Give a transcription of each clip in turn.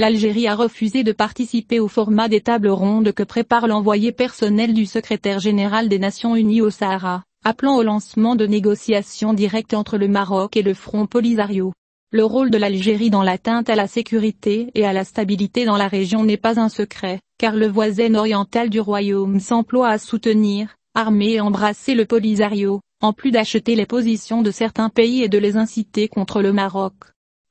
l'Algérie a refusé de participer au format des tables rondes que prépare l'envoyé personnel du secrétaire général des Nations Unies au Sahara, appelant au lancement de négociations directes entre le Maroc et le Front Polisario. Le rôle de l'Algérie dans l'atteinte à la sécurité et à la stabilité dans la région n'est pas un secret, car le voisin oriental du royaume s'emploie à soutenir, armer et embrasser le Polisario, en plus d'acheter les positions de certains pays et de les inciter contre le Maroc.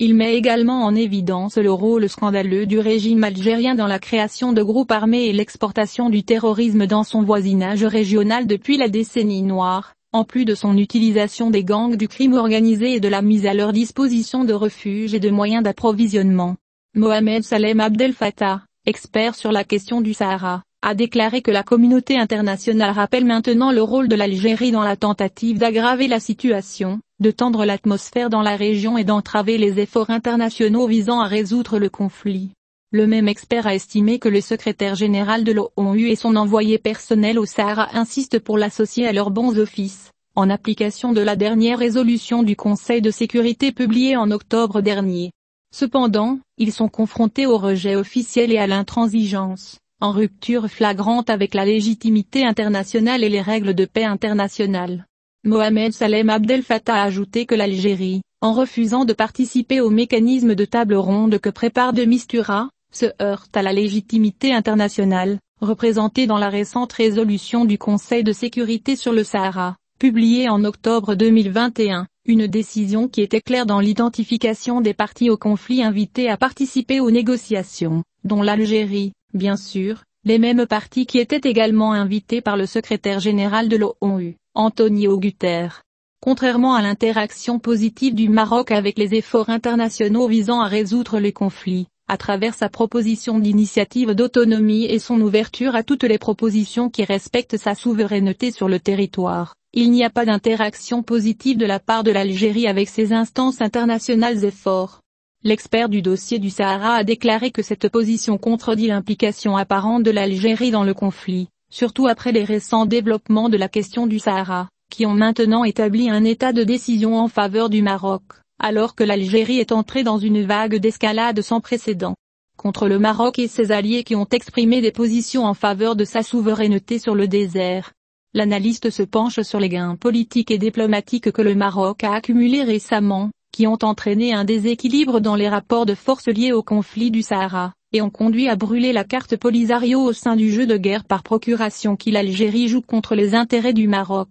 Il met également en évidence le rôle scandaleux du régime algérien dans la création de groupes armés et l'exportation du terrorisme dans son voisinage régional depuis la décennie noire, en plus de son utilisation des gangs du crime organisé et de la mise à leur disposition de refuges et de moyens d'approvisionnement. Mohamed Salem Abdel Fattah, expert sur la question du Sahara, a déclaré que la communauté internationale rappelle maintenant le rôle de l'Algérie dans la tentative d'aggraver la situation, de tendre l'atmosphère dans la région et d'entraver les efforts internationaux visant à résoudre le conflit. Le même expert a estimé que le secrétaire général de l'ONU et son envoyé personnel au Sahara insistent pour l'associer à leurs bons offices, en application de la dernière résolution du Conseil de sécurité publiée en octobre dernier. Cependant, ils sont confrontés au rejet officiel et à l'intransigeance, en rupture flagrante avec la légitimité internationale et les règles de paix internationales. Mohamed Salem Abdel Fattah a ajouté que l'Algérie, en refusant de participer au mécanisme de table ronde que prépare de Mistura, se heurte à la légitimité internationale, représentée dans la récente résolution du Conseil de sécurité sur le Sahara, publiée en octobre 2021, une décision qui était claire dans l'identification des parties au conflit invitées à participer aux négociations, dont l'Algérie, bien sûr, les mêmes parties qui étaient également invitées par le secrétaire général de l'ONU, Antonio Guterres. Contrairement à l'interaction positive du Maroc avec les efforts internationaux visant à résoudre les conflits, à travers sa proposition d'initiative d'autonomie et son ouverture à toutes les propositions qui respectent sa souveraineté sur le territoire, il n'y a pas d'interaction positive de la part de l'Algérie avec ces instances internationales et forts. L'expert du dossier du Sahara a déclaré que cette position contredit l'implication apparente de l'Algérie dans le conflit, surtout après les récents développements de la question du Sahara, qui ont maintenant établi un état de décision en faveur du Maroc, alors que l'Algérie est entrée dans une vague d'escalade sans précédent contre le Maroc et ses alliés qui ont exprimé des positions en faveur de sa souveraineté sur le désert. L'analyste se penche sur les gains politiques et diplomatiques que le Maroc a accumulés récemment, qui ont entraîné un déséquilibre dans les rapports de force liés au conflit du Sahara, et ont conduit à brûler la carte Polisario au sein du jeu de guerre par procuration l'Algérie joue contre les intérêts du Maroc.